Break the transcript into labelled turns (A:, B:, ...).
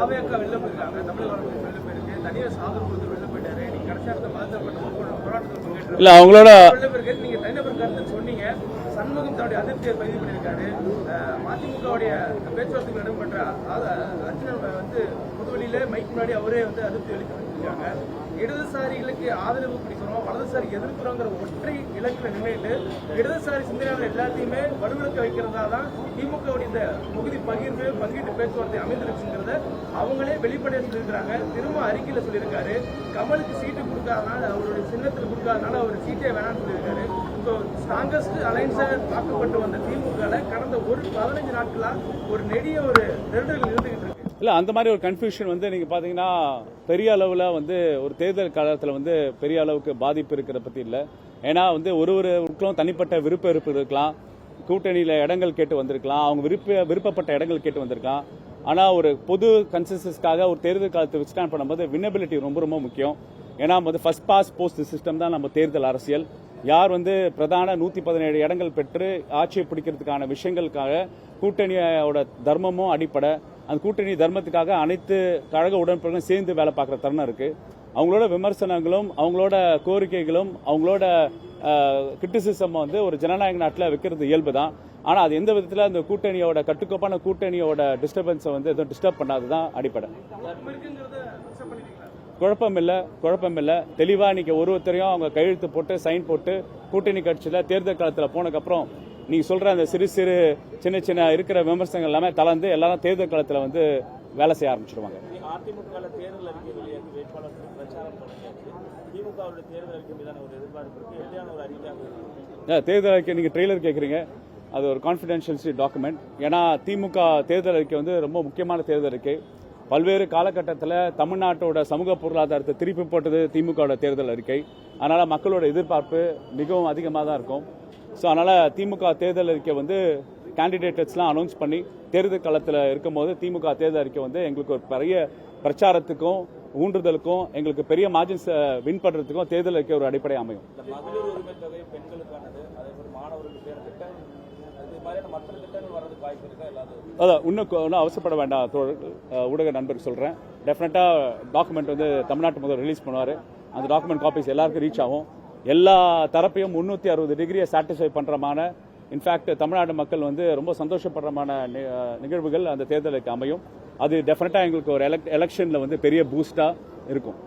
A: ஆவேக்கா வெளில போயிருக்காங்க, தமிழக அரசு வெளில போயிருக்கு, தனியார் சாதனை கொடுத்து வெளில போயிட்டாரு. நீங்க கடைசி இடத்த மதத்தப்பட்ட போராட்டத்தில்
B: இல்ல அவங்களோட
A: வெளில போயிருக்கு. நீங்க தனிநபர் கருத்து சொன்னீங்க. சண்முகம் தன்னுடைய அதிருப்தியை பதிவு பண்ணியிருக்காரு. மதிமுகவுடைய பேச்சுவார்த்தைகள் இடம்பெற்ற அர்ஜுனன் வந்து புதுவெளியில மைக் முன்னாடி அவரே வந்து அதிருப்தி வெளிப்படுத்திருக்காங்க. இடதுசாரிகளுக்கு ஆதரவு பிடிக்கிறோம், வலதுசாரி எதிர்க்கிறோங்கிற ஒற்றை இலக்கில் நின்றுட்டு இடதுசாரி சிந்தனையாளர் எல்லாத்தையுமே வலுவிழக்க வைக்கிறதா தான் திமுகவுடைய இந்த தொகுதி பங்கீட்டு பேச்சுவார்த்தை அமைந்திருக்குங்கிறத அவங்களே வெளிப்படையாக சொல்லியிருக்கிறாங்க. திரும்ப அறிக்கையில் சொல்லியிருக்காரு, கமலுக்கு சீட்டு கொடுக்காதனால, அவருடைய சின்னத்தில் கொடுக்காதனால அவர் சீட்டே வேணாம்னு சொல்லியிருக்காரு. ஸோ ஸ்ட்ராங்கஸ்ட் அலைன்ஸை பார்க்கப்பட்டு வந்த திமுக கடந்த ஒரு 15 நாட்களா ஒரு நெடிய ஒரு நெருடல் இருந்துகிட்டு இருக்கு.
B: இல்ல அந்த மாதிரி ஒரு கன்ஃபியூஷன் வந்து நீங்க பாத்தீங்கன்னா பெரிய அளவுல வந்து ஒரு தேர்தல் காலத்துல வந்து பெரிய அளவுக்கு பாதிப்பு இருக்கிற பத்தி இல்ல. ஏன்னா வந்து ஒருவருக்கும் தனிப்பட்ட விருப்ப இருக்கலாம், கூட்டணியில இடங்கள் கேட்டு வந்திருக்கலாம், அவங்க விருப்பப்பட்ட இடங்கள் கேட்டு வந்திருக்கலாம். ஆனா ஒரு பொது கன்சென்சஸ்க்காக ஒரு தேர்தல் காலத்தை ஸ்டாண்ட் பண்ணும்போது வின்னபிலிட்டி ரொம்ப ரொம்ப முக்கியம். ஏன்னா வந்து ஃபர்ஸ்ட் பாஸ் போஸ்ட் சிஸ்டம் தான் நம்ம தேர்தல் அரசியல். யார் வந்து பிரதான 117 இடங்கள் பெற்று ஆட்சியை பிடிக்கிறதுக்கான விஷயங்களுக்காக கூட்டணியோட தர்மமும் அடிப்படை, அந்த கூட்டணி தர்மத்துக்காக அனைத்து கழக உடன்பிறகும் சேர்ந்து வேலை பார்க்குற தருணம் இருக்கு. அவங்களோட விமர்சனங்களும் அவங்களோட கோரிக்கைகளும் அவங்களோட கிரிட்டிசிசம் வந்து ஒரு ஜனநாயக நாட்டில் வைக்கிறது இயல்பு தான். ஆனால் அது எந்த விதத்தில் அந்த கூட்டணியோட கட்டுக்கோப்பான கூட்டணியோட டிஸ்டர்பன்ஸை வந்து எதுவும் டிஸ்டர்ப் பண்ணாதுதான் அடிப்படை. குழப்பம் இல்லை. தெளிவாக இன்னைக்கு ஒருத்தரையும் அவங்க கையெழுத்து போட்டு சைன் போட்டு கூட்டணி கட்சியில் தேர்தல் காலத்தில் போனதுக்கப்புறம் நீங்க சொல்ற அந்த சிறு சின்ன இருக்கிற விமர்சனங்கள் எல்லாமே கலந்து எல்லாரும் தேர்தல் காலத்தில் வந்து வேலை செய்ய ஆரம்பிச்சிருவாங்க.
C: அதிமுக தேர்தல் அறிக்கை வெளியாகி வேட்பாளர் பிரச்சாரம் தொடங்கியாச்சு. திமுகவுடைய தேர்தல் அறிக்கை மீதான ஒரு எதிர்பார்ப்பு இருக்கு. எப்படியான ஒரு அறிக்கையாக
B: தேர்தல் அறிக்கை நீங்க ட்ரெய்லர் கேட்குறீங்க, அது ஒரு கான்ஃபிடென்ஷியல் டாக்குமெண்ட். ஏன்னா திமுக தேர்தல் அறிக்கை வந்து ரொம்ப முக்கியமான தேர்தல் அறிக்கை. பல்வேறு காலகட்டத்தில் தமிழ்நாட்டோட சமூக பொருளாதாரத்தை திருப்பி போட்டது திமுக தேர்தல் அறிக்கை. அதனால மக்களோட எதிர்பார்ப்பு மிகவும் அதிகமாக தான் இருக்கும். ஸோ அதனால திமுக தேர்தல் அறிக்கை வந்து கேண்டிடேட்ஸ்லாம் அனௌன்ஸ் பண்ணி தேர்தல் களத்தில் இருக்கும்போது திமுக தேர்தல் அறிக்கை வந்து எங்களுக்கு ஒரு பெரிய பிரச்சாரத்துக்கும் ஊன்றுதலுக்கும் எங்களுக்கு பெரிய மார்ஜின்ஸ் வின் பண்றதுக்கும் தேர்தல் அறிக்கை ஒரு அடிப்படை அமையும்.
C: மகளிர் உரிமை தொகை பெண்களுக்கானது, அதே போல மாணவர்களுக்கு பேர் திட்டம், இது மாதிரியான மற்ற திட்டங்கள் வர்றதுக்கு வாய்ப்பு இருக்கா?
B: அதான் இன்னும் அவசரப்பட வேண்டாம். ஊடக நண்பருக்கு சொல்றேன், டெஃபினட்டா டாக்குமெண்ட் வந்து தமிழ்நாட்டு முதல் ரிலீஸ் பண்ணுவாரு. அந்த டாக்குமெண்ட் காப்பீஸ் எல்லாருக்கும் ரீச் ஆகும். எல்லா தரப்பையும் 360 டிகிரியை சாட்டிஸ்ஃபை பண்றமான, இன்ஃபேக்ட் தமிழ்நாடு மக்கள் வந்து ரொம்ப சந்தோஷப்படுறமான நிகழ்வுகள் அந்த தேர்தலுக்கு அமையும். அது டெஃபினட்டா எங்களுக்கு ஒரு எலெக்ஷன்ல வந்து பெரிய பூஸ்டா இருக்கும்.